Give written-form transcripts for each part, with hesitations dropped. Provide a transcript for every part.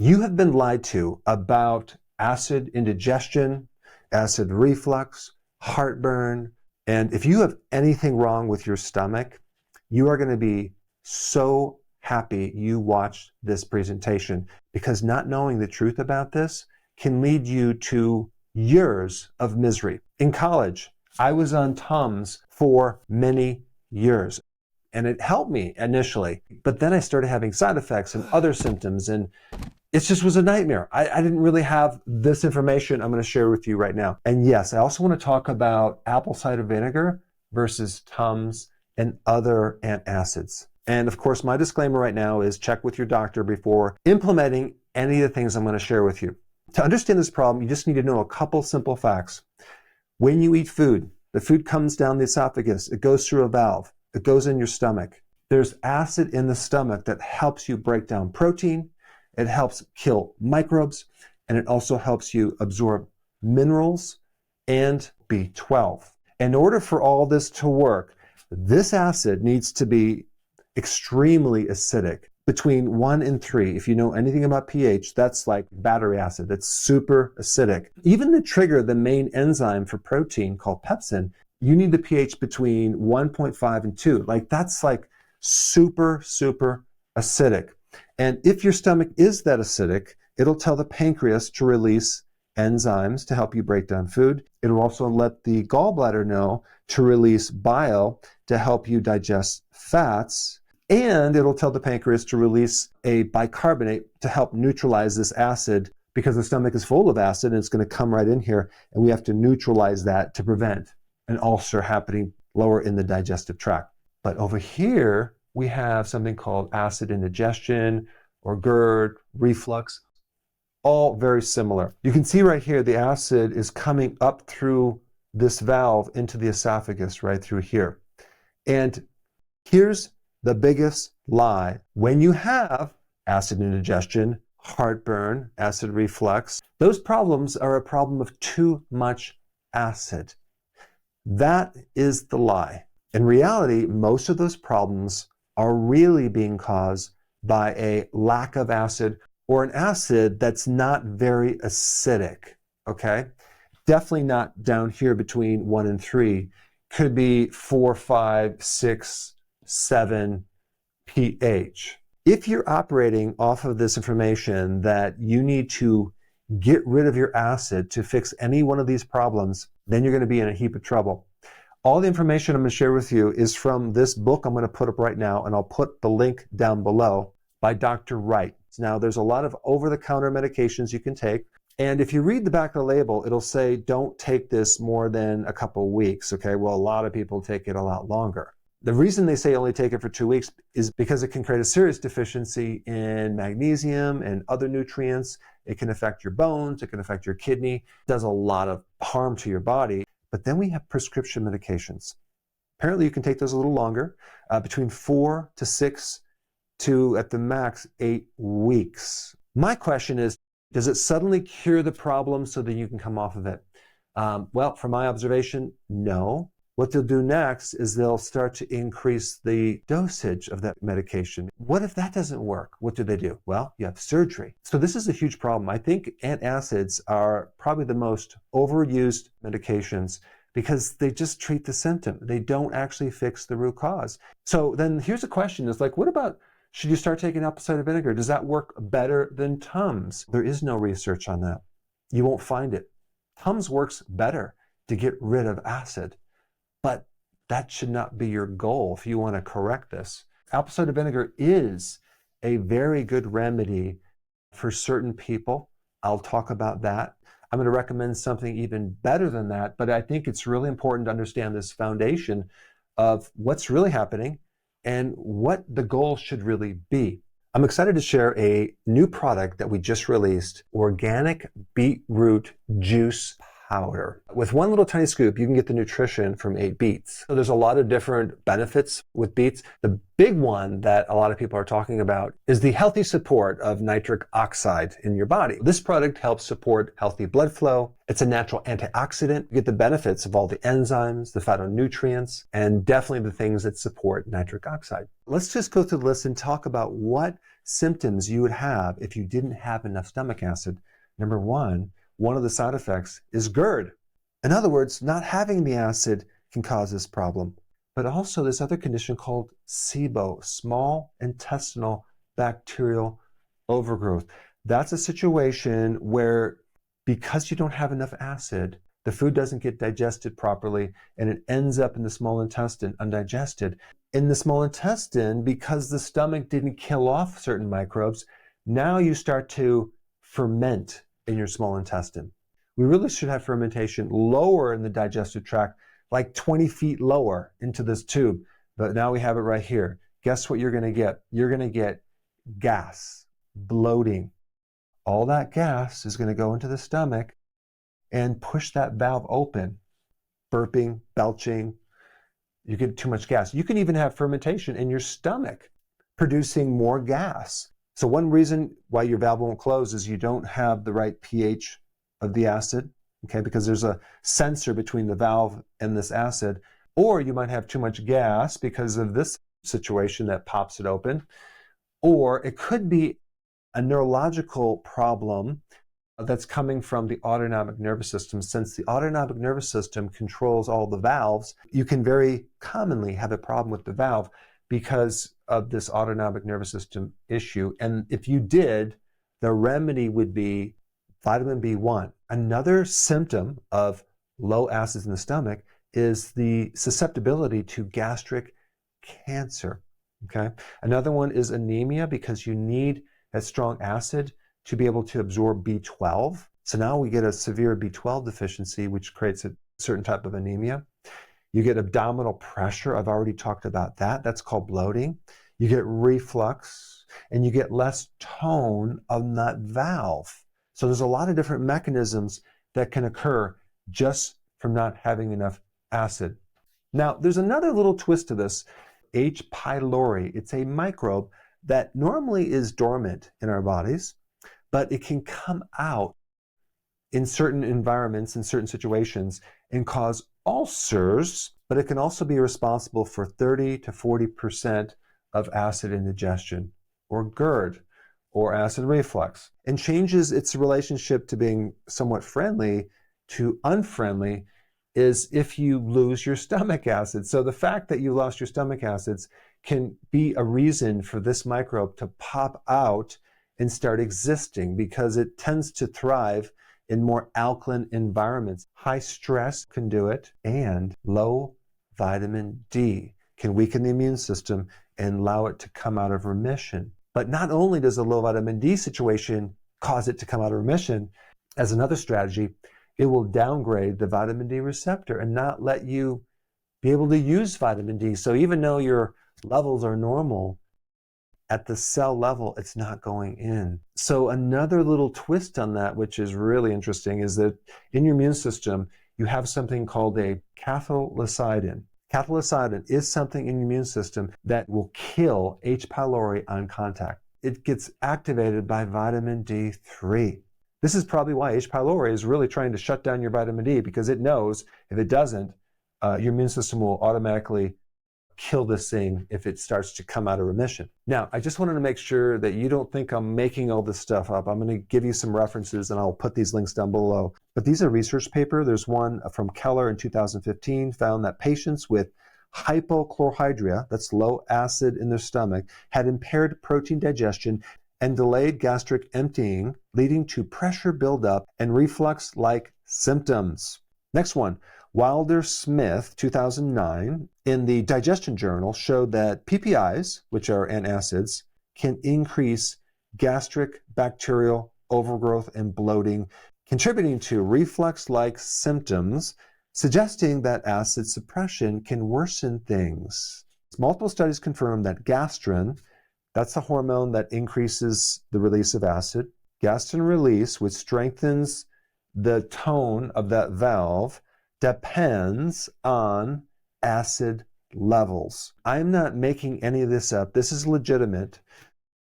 You have been lied to about acid indigestion, acid reflux, heartburn, and if you have anything wrong with your stomach, you are going to be so happy you watched this presentation, because not knowing the truth about this can lead you to years of misery. In college, I was on TUMS for many years, and it helped me initially, but then I started having side effects and other symptoms, and it just was a nightmare. I didn't really have this information I'm going to share with you right now. And yes, I also want to talk about apple cider vinegar versus TUMS and other antacids. And of course, my disclaimer right now is check with your doctor before implementing any of the things I'm going to share with you. To understand this problem, you just need to know a couple simple facts. When you eat food, the food comes down the esophagus, it goes through a valve, it goes in your stomach. There's acid in the stomach that helps you break down protein, it helps kill microbes, and it also helps you absorb minerals and B12. In order for all this to work, this acid needs to be extremely acidic, between 1 and 3. If you know anything about pH, that's like battery acid. That's super acidic. Even to trigger the main enzyme for protein called pepsin, you need the pH between 1.5 and 2. Like that's like super, super acidic. And if your stomach is that acidic, it'll tell the pancreas to release enzymes to help you break down food. It'll also let the gallbladder know to release bile to help you digest fats. And it'll tell the pancreas to release a bicarbonate to help neutralize this acid, because the stomach is full of acid and it's going to come right in here, and we have to neutralize that to prevent an ulcer happening lower in the digestive tract. But over here, we have something called acid indigestion or GERD, reflux, all very similar. You can see right here, the acid is coming up through this valve into the esophagus right through here. And here's the biggest lie. When you have acid indigestion, heartburn, acid reflux, those problems are a problem of too much acid. That is the lie. In reality, most of those problems are really being caused by a lack of acid, or an acid that's not very acidic, okay? Definitely not down here between 1 and 3. Could be 4, 5, 6, 7 pH. If you're operating off of this information that you need to get rid of your acid to fix any one of these problems, then you're going to be in a heap of trouble. All the information I'm going to share with you is from this book I'm going to put up right now, and I'll put the link down below, by Dr. Wright. Now, there's a lot of over-the-counter medications you can take, and if you read the back of the label, it'll say don't take this more than a couple weeks, okay? Well, a lot of people take it a lot longer. The reason they say only take it for 2 weeks is because it can create a serious deficiency in magnesium and other nutrients. It can affect your bones, it can affect your kidney, it does a lot of harm to your body. But then we have prescription medications. Apparently you can take those a little longer, between 4 to 6 to, at the max, 8 weeks. My question is, does it suddenly cure the problem so that you can come off of it? Well, from my observation, no. What they'll do next is they'll start to increase the dosage of that medication. What if that doesn't work? What do? Well, you have surgery. So this is a huge problem. I think antacids are probably the most overused medications because they just treat the symptom. They don't actually fix the root cause. So then here's a question, is like, what about, should you start taking apple cider vinegar? Does that work better than TUMS? There is no research on that. You won't find it. TUMS works better to get rid of acid. But that should not be your goal if you want to correct this. Apple cider vinegar is a very good remedy for certain people. I'll talk about that. I'm going to recommend something even better than that, but I think it's really important to understand this foundation of what's really happening and what the goal should really be. I'm excited to share a new product that we just released, organic beetroot juice powder. With one little tiny scoop, you can get the nutrition from 8 beets. So there's a lot of different benefits with beets. The big one that a lot of people are talking about is the healthy support of nitric oxide in your body. This product helps support healthy blood flow. It's a natural antioxidant. You get the benefits of all the enzymes, the phytonutrients, and definitely the things that support nitric oxide. Let's just go through the list and talk about what symptoms you would have if you didn't have enough stomach acid. Number one of the side effects is GERD. In other words, not having the acid can cause this problem. But also this other condition called SIBO, small intestinal bacterial overgrowth. That's a situation where because you don't have enough acid, the food doesn't get digested properly and it ends up in the small intestine undigested. In the small intestine, because the stomach didn't kill off certain microbes, now you start to ferment in your small intestine. We really should have fermentation lower in the digestive tract, like 20 feet lower into this tube. But now we have it right here. Guess what you're going to get? You're going to get gas, bloating. All that gas is going to go into the stomach and push that valve open. Burping, belching, you get too much gas. You can even have fermentation in your stomach, producing more gas. So one reason why your valve won't close is you don't have the right pH of the acid, okay, because there's a sensor between the valve and this acid, or you might have too much gas because of this situation that pops it open, or it could be a neurological problem that's coming from the autonomic nervous system. Since the autonomic nervous system controls all the valves, you can very commonly have a problem with the valve because of this autonomic nervous system issue. And if you did, the remedy would be vitamin B1. Another symptom of low acids in the stomach is the susceptibility to gastric cancer. Okay. Another one is anemia because you need that strong acid to be able to absorb B12. So now we get a severe B12 deficiency, which creates a certain type of anemia. You get abdominal pressure. I've already talked about that. That's called bloating. You get reflux, and you get less tone on that valve. So there's a lot of different mechanisms that can occur just from not having enough acid. Now, there's another little twist to this. H. pylori. It's a microbe that normally is dormant in our bodies, but it can come out in certain environments, in certain situations, and cause ulcers, but it can also be responsible for 30 to 40% of acid indigestion, or GERD, or acid reflux, and changes its relationship to being somewhat friendly to unfriendly is if you lose your stomach acid. So the fact that you lost your stomach acids can be a reason for this microbe to pop out and start existing because it tends to thrive in more alkaline environments. High stress can do it, and low vitamin D can weaken the immune system and allow it to come out of remission. But not only does the low vitamin D situation cause it to come out of remission, as another strategy, it will downgrade the vitamin D receptor and not let you be able to use vitamin D. So even though your levels are normal, at the cell level, it's not going in. So another little twist on that, which is really interesting, is that in your immune system, you have something called a cathelicidin. Cathelicidin is something in your immune system that will kill H. pylori on contact. It gets activated by vitamin D3. This is probably why H. pylori is really trying to shut down your vitamin D, because it knows if it doesn't, your immune system will automatically kill this thing if it starts to come out of remission. Now, I just wanted to make sure that you don't think I'm making all this stuff up. I'm going to give you some references and I'll put these links down below. But these are research paper. There's one from Keller in 2015 found that patients with hypochlorhydria, that's low acid in their stomach, had impaired protein digestion and delayed gastric emptying, leading to pressure buildup and reflux-like symptoms. Next one. Wilder-Smith, 2009, in the Digestion Journal showed that PPIs, which are antacids, can increase gastric bacterial overgrowth and bloating, contributing to reflux-like symptoms, suggesting that acid suppression can worsen things. Multiple studies confirm that gastrin, that's the hormone that increases the release of acid, gastrin release, which strengthens the tone of that valve depends on acid levels. I'm not making any of this up. This is legitimate.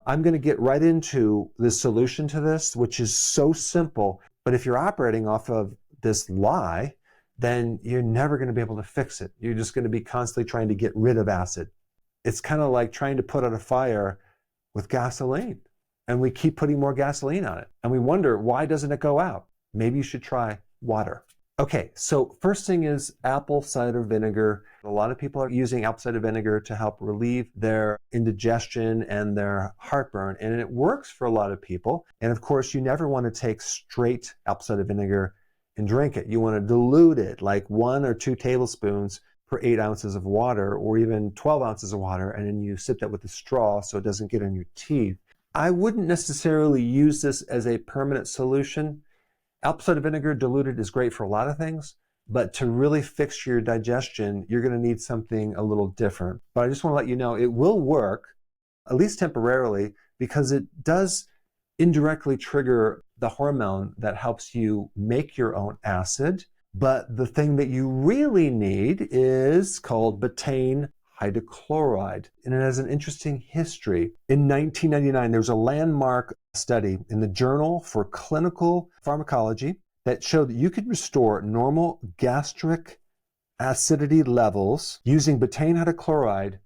I'm going to get right into the solution to this, which is so simple. But if you're operating off of this lie, then you're never going to be able to fix it. You're just going to be constantly trying to get rid of acid. It's kind of like trying to put out a fire with gasoline. And we keep putting more gasoline on it. And we wonder, why doesn't it go out? Maybe you should try water. Okay, so first thing is apple cider vinegar. A lot of people are using apple cider vinegar to help relieve their indigestion and their heartburn, and it works for a lot of people. And of course, you never want to take straight apple cider vinegar and drink it. You want to dilute it, like 1 or 2 tablespoons per 8 ounces of water, or even 12 ounces of water, and then you sip that with a straw so it doesn't get in your teeth. I wouldn't necessarily use this as a permanent solution. Apple cider vinegar diluted is great for a lot of things, but to really fix your digestion, you're going to need something a little different. But I just want to let you know it will work, at least temporarily, because it does indirectly trigger the hormone that helps you make your own acid. But the thing that you really need is called betaine hydrochloride, and it has an interesting history. In 1999, there was a landmark study in the Journal for Clinical Pharmacology that showed that you could restore normal gastric acidity levels using betaine hydrochloride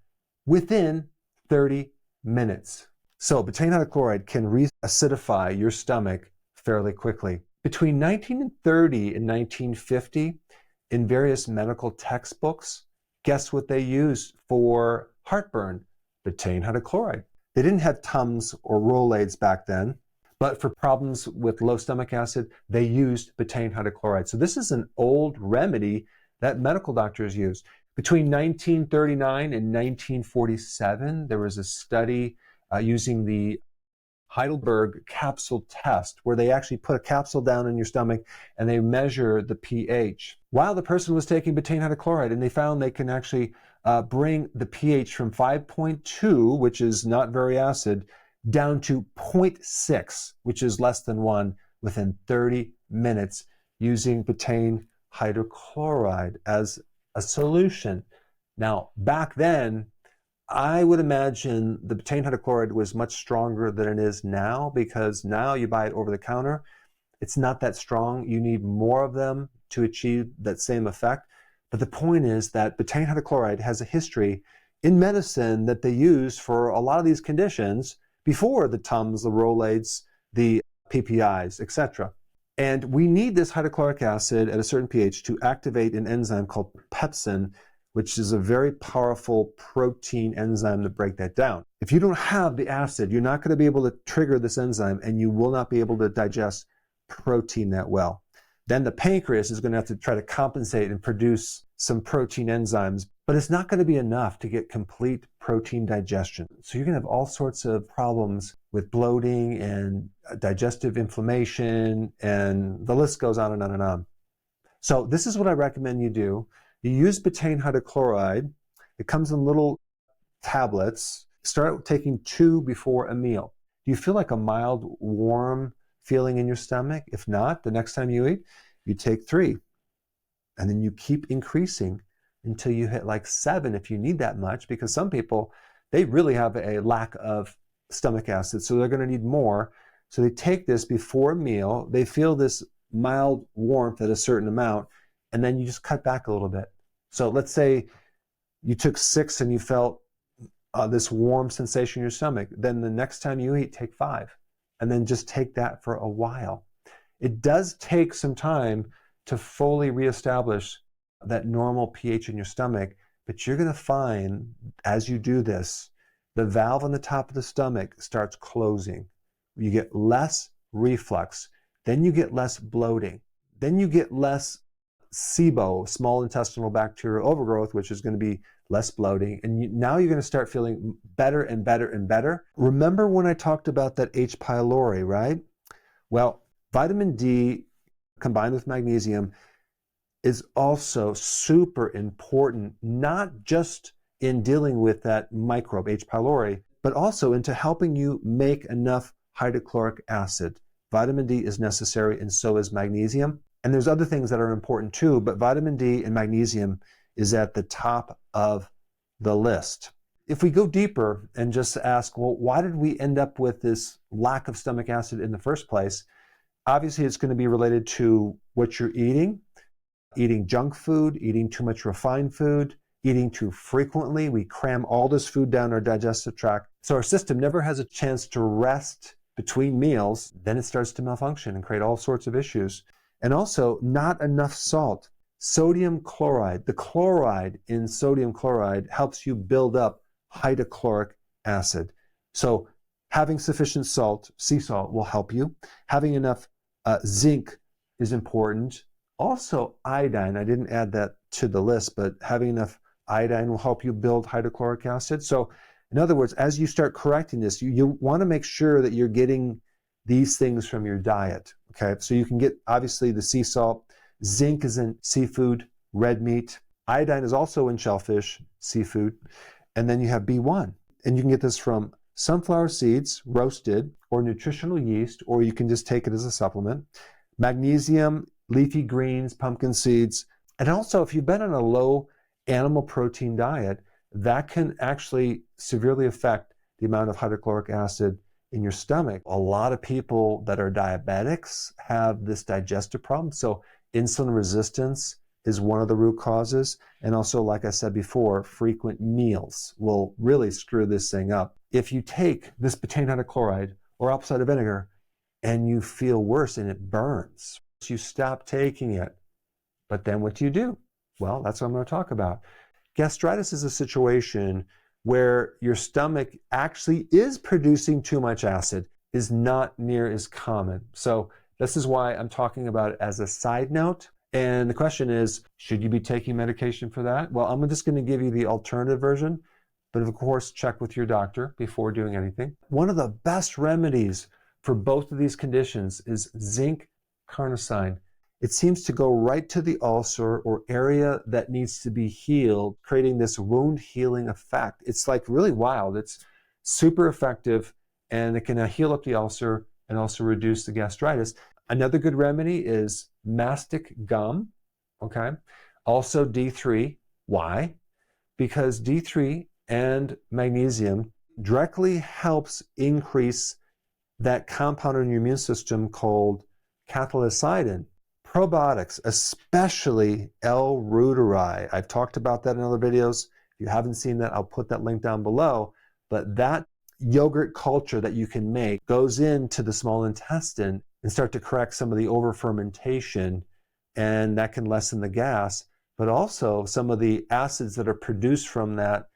within 30 minutes. So betaine hydrochloride can re-acidify your stomach fairly quickly. Between 1930 and 1950, in various medical textbooks, guess what they used for heartburn? Betaine hydrochloride. They didn't have TUMS or Rolaids back then, but for problems with low stomach acid, they used betaine hydrochloride. So this is an old remedy that medical doctors used. Between 1939 and 1947, there was a study using the Heidelberg capsule test, where they actually put a capsule down in your stomach and they measure the pH while the person was taking betaine hydrochloride, and they found they can actually bring the pH from 5.2, which is not very acid, down to 0.6, which is less than 1, within 30 minutes using betaine hydrochloride as a solution. Now, back then, I would imagine the betaine hydrochloride was much stronger than it is now, because now you buy it over the counter. It's not that strong. You need more of them to achieve that same effect. But the point is that betaine hydrochloride has a history in medicine that they use for a lot of these conditions before the TUMS, the Rolaids, the PPIs, etc. And we need this hydrochloric acid at a certain pH to activate an enzyme called pepsin, which is a very powerful protein enzyme to break that down. If you don't have the acid, you're not going to be able to trigger this enzyme, and you will not be able to digest protein that well. Then the pancreas is going to have to try to compensate and produce some protein enzymes, but it's not going to be enough to get complete protein digestion. So you're going to have all sorts of problems with bloating and digestive inflammation, and the list goes on and on and on. So this is what I recommend you do. You use betaine hydrochloride. It comes in little tablets. Start taking 2 before a meal. Do you feel like a mild, warm feeling in your stomach? If not, the next time you eat, you take 3. And then you keep increasing until you hit like 7 if you need that much, because some people, they really have a lack of stomach acid, so they're going to need more. So they take this before a meal. They feel this mild warmth at a certain amount, and then you just cut back a little bit. So let's say you took 6 and you felt this warm sensation in your stomach. Then the next time you eat, take 5, and then just take that for a while. It does take some time to fully reestablish that normal pH in your stomach, but you're going to find as you do this, the valve on the top of the stomach starts closing. You get less reflux, then you get less bloating, then you get less SIBO, small intestinal bacterial overgrowth, which is going to be less bloating. And now you're going to start feeling better and better and better. Remember when I talked about that H. pylori, right? Well, vitamin D combined with magnesium is also super important, not just in dealing with that microbe, H. pylori, but also into helping you make enough hydrochloric acid Vitamin D is necessary, and so is magnesium. And there's other things that are important too, but vitamin D and magnesium is at the top of the list. If we go deeper and just ask, well, why did we end up with this lack of stomach acid in the first place? Obviously, it's going to be related to what you're eating junk food, eating too much refined food, eating too frequently. We cram all this food down our digestive tract. So our system never has a chance to rest between meals. Then it starts to malfunction and create all sorts of issues. And also, not enough salt. Sodium chloride. The chloride in sodium chloride helps you build up hydrochloric acid. So having sufficient salt, sea salt, will help you. Having enough zinc is important. Also iodine, I didn't add that to the list, but having enough iodine will help you build hydrochloric acid. So in other words, as you start correcting this, you want to make sure that you're getting these things from your diet. Okay, so you can get obviously the sea salt. Zinc is in seafood, red meat. Iodine is also in shellfish, seafood. And then you have B1. And you can get this from sunflower seeds, roasted, or nutritional yeast, or you can just take it as a supplement. Magnesium, leafy greens, pumpkin seeds. And also, if you've been on a low animal protein diet, that can actually severely affect the amount of hydrochloric acid in your stomach. A lot of people that are diabetics have this digestive problem. So insulin resistance is one of the root causes. And also, like I said before, frequent meals will really screw this thing up. If you take this betaine hydrochloride or apple cider vinegar and you feel worse and it burns, you stop taking it. But then what do? Well, that's what I'm going to talk about. Gastritis is a situation where your stomach actually is producing too much acid, is not near as common. So this is why I'm talking about it as a side note. And the question is, should you be taking medication for that? Well, I'm just going to give you the alternative version, but of course, check with your doctor before doing anything. One of the best remedies for both of these conditions is zinc carnosine. It seems to go right to the ulcer or area that needs to be healed, creating this wound healing effect. It's like really wild. It's super effective, and it can heal up the ulcer and also reduce the gastritis. Another good remedy is mastic gum, okay? Also D3. Why? Because D3 and magnesium directly helps increase that compound in your immune system called cathelicidin. Probiotics, especially L-reuteri. I've talked about that in other videos. If you haven't seen that, I'll put that link down below. But that yogurt culture that you can make goes into the small intestine and start to correct some of the over-fermentation, and that can lessen the gas. But also some of the acids that are produced from that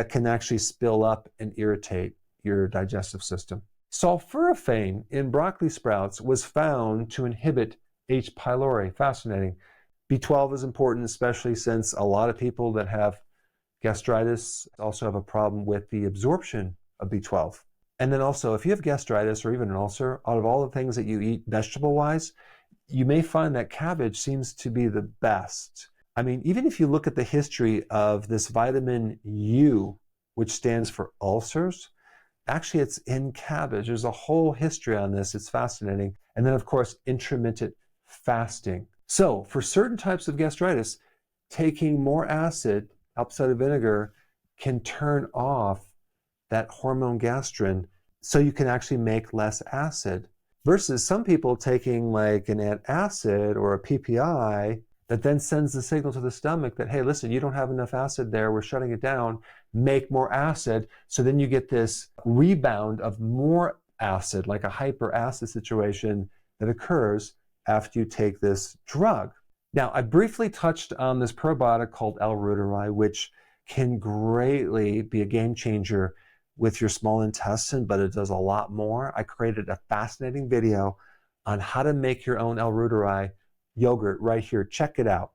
can actually spill up and irritate your digestive system. Sulforaphane in broccoli sprouts was found to inhibit H. pylori. Fascinating. B12 is important, especially since a lot of people that have gastritis also have a problem with the absorption of B12. And then also, if you have gastritis or even an ulcer, out of all the things that you eat vegetable-wise, you may find that cabbage seems to be the best. I mean, even if you look at the history of this vitamin U, which stands for ulcers, actually it's in cabbage. There's a whole history on this. It's fascinating. And then, of course, intermittent fasting. So for certain types of gastritis, taking more acid, apple cider vinegar, can turn off that hormone gastrin so you can actually make less acid. Versus some people taking like an antacid or a PPI that then sends the signal to the stomach that, hey, listen, you don't have enough acid there, we're shutting it down, make more acid. So then you get this rebound of more acid, like a hyperacid situation that occurs after you take this drug. Now, I briefly touched on this probiotic called L-reuteri, which can greatly be a game changer with your small intestine, but it does a lot more. I created a fascinating video on how to make your own L-reuteri yogurt right here. Check it out.